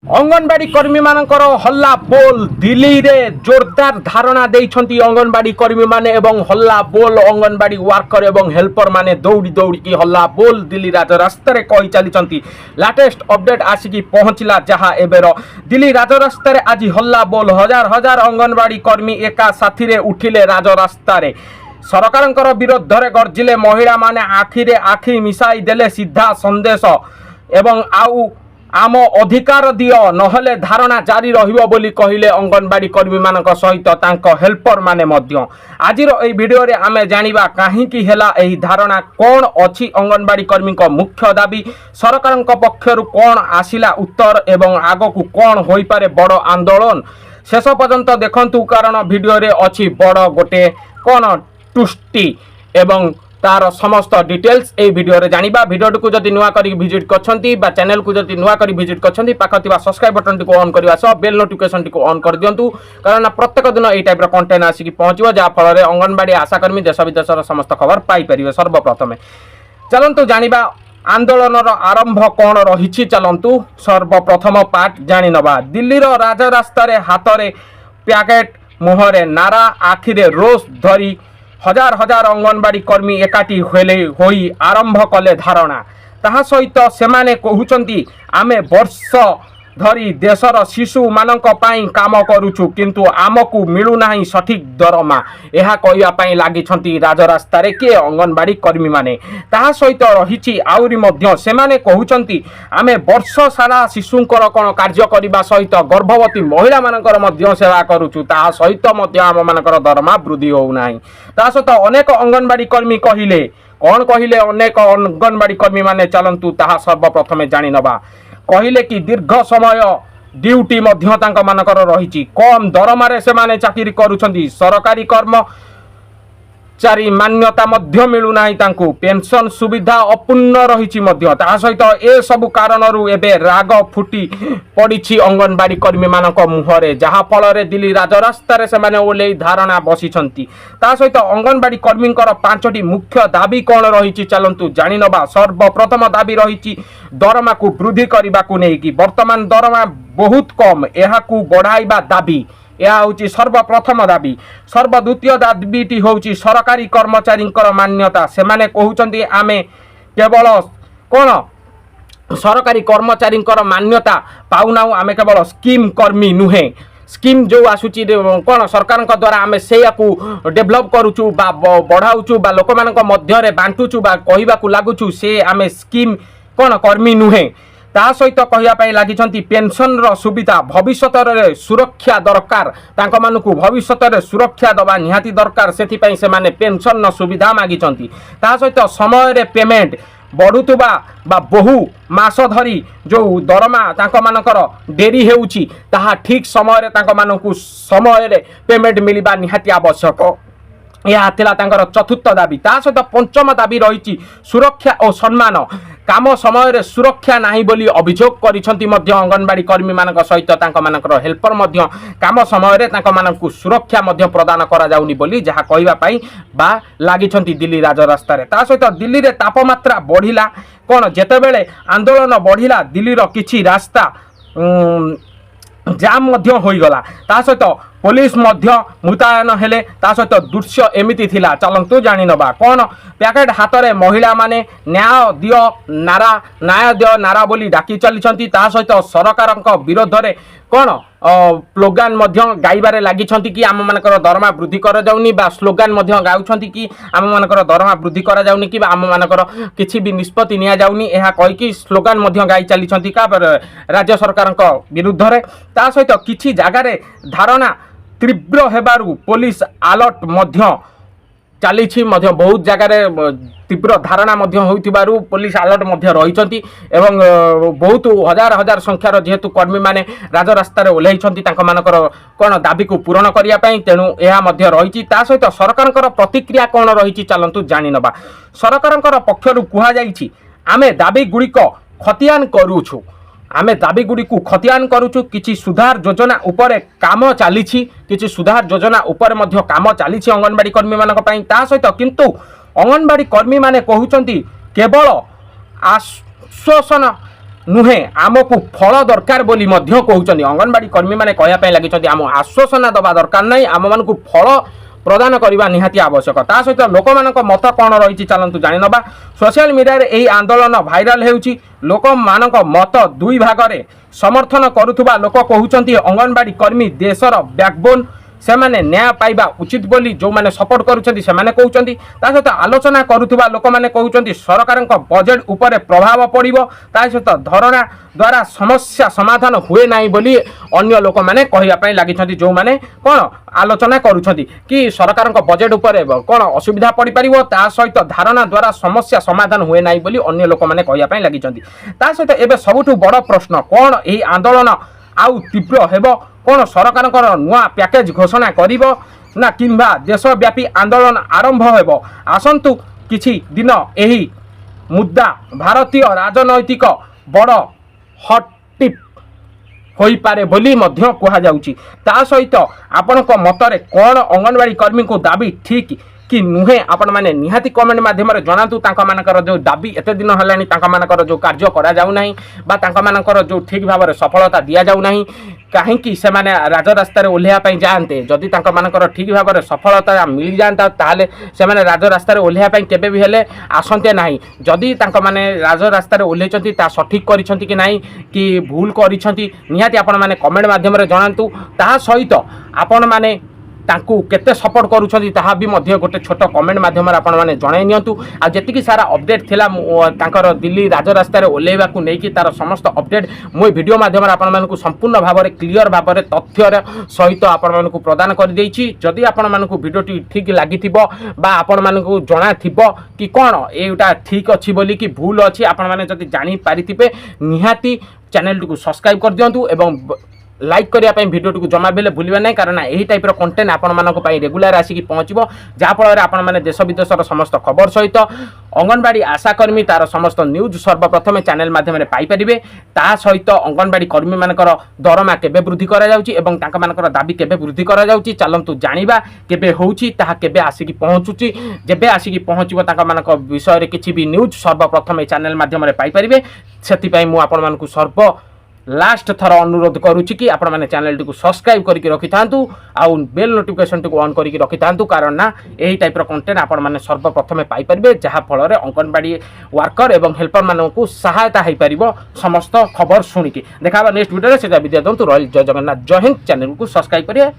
अंगनवाड़ी कर्मी मानकर हल्ला बोल दिल्ली रे जोरदार धारणा देइछंती अंगनवाड़ी कर्मी माने एवं हल्ला बोल अंगनवाड़ी वर्कर एवं हेल्पर माने दौड़ी दौड़ी की हल्ला बोल दिल्ली राजरास्ता रे कहि चलीछंती। लेटेस्ट अपडेट आसिकी पहुंचला जहाँ एबेर दिल्ली राजरास्ता रे आज हल्ला बोल हजार हजार अंगनवाड़ी कर्मी एका साथी रे उठिले राजरास्ता रे सरकारंकर विरोध रे गर्जिले महिला माने आखिरे आखि मिसाई देले सीधा संदेश एवं आउ आम अधिकार दियो नहले धारणा जारी रहिबो बोली कहिले अंगनवाड़ी कर्मी मानक सहित तांको हेल्पर माने मध्य। आजिर एई वीडियो रे आमे जानिबा काहीकि हेला एही धारणा कोन अछि अंगनवाड़ी कर्मी को मुख्य दाबी सरकारक पक्षरु कोन आसिला उत्तर एवं आगकु कोन होई पारे बड़ आंदोलन शेष पर्यंत देखंतु कारण वीडियो रे अछि बड़ गोटे कोन टुष्टी एवं तार समस्त डिटेल्स ए वीडियो रे जानिबा। वीडियो को जदि नुआ करी विजिट करछंती बा चैनल को जदि नुआ करी विजिट करछंती पाखतिबा सब्सक्राइब बटन को ऑन करबा सह बेल नोटिफिकेशन को ऑन कर दियंतु कारण प्रत्येक दिन एई टाइप रो कंटेंट आसी पहुंचबो जा फल रे अंगनवाड़ी आशाकर्मी देश विदेशर समस्त खबर पाई परिबे। सर्वप्रथमे चलंतु जानिबा आंदोलन आरंभ कौन रही चलतु सर्वप्रथम पार्ट जानी नवा। दिल्ली राजरास्ता हाथ में पैकेट मुहरे नारा आखिरे रोष धरी हजार हजार अंगनवाड़ी कर्मी एकाठी होई आरंभ कले धारणा ताहा सहित सेमाने कहउचंती आमे वर्ष धरी देशर शिशु मानक पाई काम करूछु किंतु आमकु मिलु नाही सठिक दरमा एहा कहिया पाई लागिछंती राजरास्ता रे के अंगनवाड़ी कर्मी माने। ताहा सहित रहिछि आउरी मध्य सेमाने कहउचंती आमे वर्ष सारा शिशुंकर कोन कार्य करिबा सहित गर्भवती महिला मानकर मध्य सेवा करूछु ताहा सहित मध्य आम मानकर दरमा वृद्धि होउ नाही। ताहा सहित अनेक अंगनवाड़ी कर्मी कहिले कोन कहिले अनेक अंगनवाड़ी कर्मी माने चलंतु ताहा सर्वप्रथमे जानि नबा। कहिले कि दीर्घ समय ड्यूटी मध्य तांका मानकर रहिछि कम दरमारे से माने चाकरी करूछंती सरकारी कर्मचारी मान्यता मध्य मिलु नाही तांकु पेंशन सुविधा अपूर्ण रहिछि मध्य। ता सहित ए सब कारणरू एबे राग फुटी पड़िछि अंगनवाड़ी कर्मी मानक मुहरे जहा फल रे दिल्ली राजरास्ता रे से माने ओले धारणा बसिछंती। ता सहित अंगनवाड़ी कर्मींकर पांचटी मुख्य दाबी कोन रहिछि चलंतु जानि नबा। सर्वप्रथम दाबी रहिछि दरमा को वृद्धि करने को लेकिन वर्तमान दरमा बहुत कम एहाकू बढ़ाइबा दाबी यह हूँ सर्वप्रथम दाबी। सर्वद्वितीय दाबीटी हूँ सरकारी कर्मचारी मान्यता सेमाने कहउचंती आमे केवल कौन सरकारी कर्मचारी मान्यता पाउनाऊ आमे केवल स्कीम कर्मी नुहे स्कीम जो आसुची कौन सरकार द्वारा आमे सेया को डेभलप करूचु बा बढ़ाउचु बा लोक मानक मध्य रे बांटुचु बा कहिबाकू लागुचु से आमे स्कीम कौन कर्मी नुहे। ता सहित कहिया लगी पेंशन रो सुविधा भविष्य रे सुरक्षा दरकार तांको मानकू भविष्य रे सुरक्षा दबा निहाती दरकार सेथिपई से माने पेंशन रो सुविधा मागिचंती। ता सहित समय रे पेमेंट बढ़ुतुबा बा बहु मास धरी जो दरमा तांको मानकर डेरी हेउची ताहा ठीक समय रे तांको मानकू समय रे पेमेंट मिलिबा निहाती आवश्यक यह थिला तांकर चतुर्थ दाबी। ता सहित पंचम दाबी रही सुरक्षा और सम्मान काम समय रे सुरक्षा नाही बोली अभियोग करिसंती मध्य अंगनवाड़ी कर्मी मानक सहित तांको मानकर हेल्पर मध्य काम समय रे तांको मानकू सुरक्षा मध्य प्रदान करा जाउनी बोली जहा कहिबा पई बा लागिसंती दिल्ली राजरास्ता रे। ता सहित दिल्ली रे तापमात्रा बढ़िला कोन जेतेबेले आंदोलन बढ़िला दिल्ली रो किछि रास्ता जाम मध्य होईगला। ता सहित पुलिस मध्य मुतयन हेले। ता सहित दृश्य एमिति थिला चलंतु जानि नबा। कोन पैकेट हाथ में महिला माने न्याय दियो नारा बोली डाकी चलीछंती। ता सहित सरकारक विरोध रे कोन स्लोगान मध्य गाइबारे लागिछंती कि आम मानकर दरमा वृद्धि करा जाउनी बा स्लोगान मध्य गाउछंती कि आम मानकर दरमा वृद्धि करा जाउनी कि आम मानकर किछि भी निष्पत्ति निया जाउनी एहा कहि कि स्लोगान मध्य गाई चलीछंती का राज्य सरकारक विरुद्ध रे। ता सहित किछि जागा रे धारणा तीव्र हेबारु पुलिस अलर्ट मध्य चली बहुत जगह तीव्र धारणा होइतिबारु पुलिस अलर्ट रही एवं बहुत हजार हजार संख्यार जेहेतु कर्मी माने राजरास्ता रे ओल्लैछंती तांको मानकर कोन दाबी को पूरण करिया पई तेणु एहा मध्य रही। ता सहित सरकारकर प्रतिक्रिया कोन रही चलंतु जानि नबा। सरकारकर पक्षरु कुहा जाईछि आमे दाबी गुड़िक खतियान करूछु आमे दाबी गुड़ी को खतियान करूछु किछि सुधार योजना उपरे काम चलीछि किछि सुधार योजना उपरे मध्य काम चलीछि अंगनवाड़ी कर्मी मानक पई। ता सहित किंतु अंगनवाड़ी कर्मी माने कहउचंती केवल आश्वासन नुहे आमको फल दरकार बोली मध्य कहउछन्ती अंगनवाड़ी कर्मी माने कहया पय लागिछन्ती आम आश्वासना दबा दरकार नै आम मानकु फल प्रदान करने निहाती आवश्यक ता सहित लोक मान मत कौन रही चलतु जानी नवा सोशल मीडिया यही आंदोलन भाइराल होउछि लोक मान मत दुई भाग में समर्थन करुवा लोक कहउछन्ती अंगनवाड़ी कर्मी देशर बैकबोन से माने न्याय पाइबा उचित बोली जो माने सपोर्ट करुछन्ती से माने कहउछन्ती ता सहित आलोचना करुवा लोक माने कहउछन्ती सरकार बजेट उपर प्रभाव पड़िबो ता सहित धरणा द्वारा समस्या समाधान हुए नाही बोली अन्य लोक माने कहया पय लागिछन्ती जो माने कोन आलोचना करुछन्ती कि सरकार बजेट उपर कोन असुविधा पड़ी पारिबो ता सहित धारणा द्वारा समस्या समाधान हुए नाही बोली अन्य लोक माने कहया पय लागिछन्ती ता सहित एबे सबुठु बड़ प्रश्न कोन एही आंदोलन आउ तीव्र हेबो कोन सरकार नुआ पैकेज घोषणा करिबो ना किंबा देशव्यापी आंदोलन आरंभ हेबो आसंतु किछि दिन एही मुद्दा भारतीय राजनैतिक बड़ हट टिप होई पारे बोली मध्य कहा जाउची ता सहित आपनक मतरे कोन अंगनवाड़ी कर्मी को दाबी ठीक कि नुहे आपण माने निहाती कमेंट माध्यम जनातु तांका मानकर जो दाबी एते दिन हलानी तांका मानकर जो कार्य करा जाउ नाही बा तांका मानकर जो ठीक भाव में सफलता दिया जाउ नाही कहीं से माने राजरास्तार ओह्लैया पई जाते जदि तांका मानकर ठीक भाव में सफलता मिल जाता ताले से माने राजरास्तार ओह्लैया पई केबे भी हेले आसंते नाही जदि तांका माने राजरास्तार ओह्लैचंती ता सठिक करिसंती कि नाही कि भूल करिसंती निहाती आपण माने कमेंट माध्यम जनातु ता सहित आपण माने तांकु केते सपोर्ट करूछन्ती ताहा भी मध्य गोटे छोट कमेंट माध्यम आपण माने जणाई नियंतु आ जेतिकी सारा अपडेट थिला तांकर दिल्ली राजरास्तार ओलेवा को नेकी तार समस्त अपडेट मो वीडियो माध्यम आपण मानकु संपूर्ण भाव में क्लियर भाव में तथ्यर सहित आपण मानकु प्रदान कर देछि जदि आपण मानकु वीडियोटी ठीक लागिथिबो बा आपण मानकु जणा थिबो कि कोन एटा ठीक अछि बोली कि भूल अछि आपण माने जदि जानि पारिथिबे निहाती चैनल को सब्सक्राइब कर दियंतु एवं लाइक करने भिडियो को जमा बेले भूलिबे नहीं कारण यही टाइप कंटेंट आपण मानक रेगुलर आसिक पहुँचो जहाँफल आपण मैंने देश विदेशर समस्त खबर सहित अंगनवाड़ी आशाकर्मी तार समस्त न्यूज सर्वप्रथम चैनल माध्यम पाइपर ता सहित अंगनवाड़ी कर्मी मानकर दरमा केबे वृद्धि करा जाउची एवं तांका मानकर दाबी केबे वृद्धि करा जाउची चलंतु जानिबा केबे होउची ताहा केबे आसिक पहुँचुची जेबे आसिक पहुँचबो तांका मानक विषय रे किछि भी न्यूज सर्वप्रथम चैनल माध्यम पाइपर सेति मु आपण मानकु सर्व लास्ट थर अनुरोध करुच्ची कि आपण मैंने चैनल टी सब्सक्राइब करके रखि थांतु आउ बेल नोटिफिकेशन टी ऑन करके रखि थांतु कारण ना एही टाइप रो कंटेंट आपण मैंने सर्वप्रथम पाई परिबे जहा फल रे अंगनवाड़ी वर्कर एवं हेल्पर मानकु सहायता होई परिबो समस्त खबर सुनिकी देखाबा नेक्स्ट वीडियो रे सेटा विद्या दंतु रॉयल जय जगन्नाथ जय हिंद चैनल को सब्सक्राइब करिए।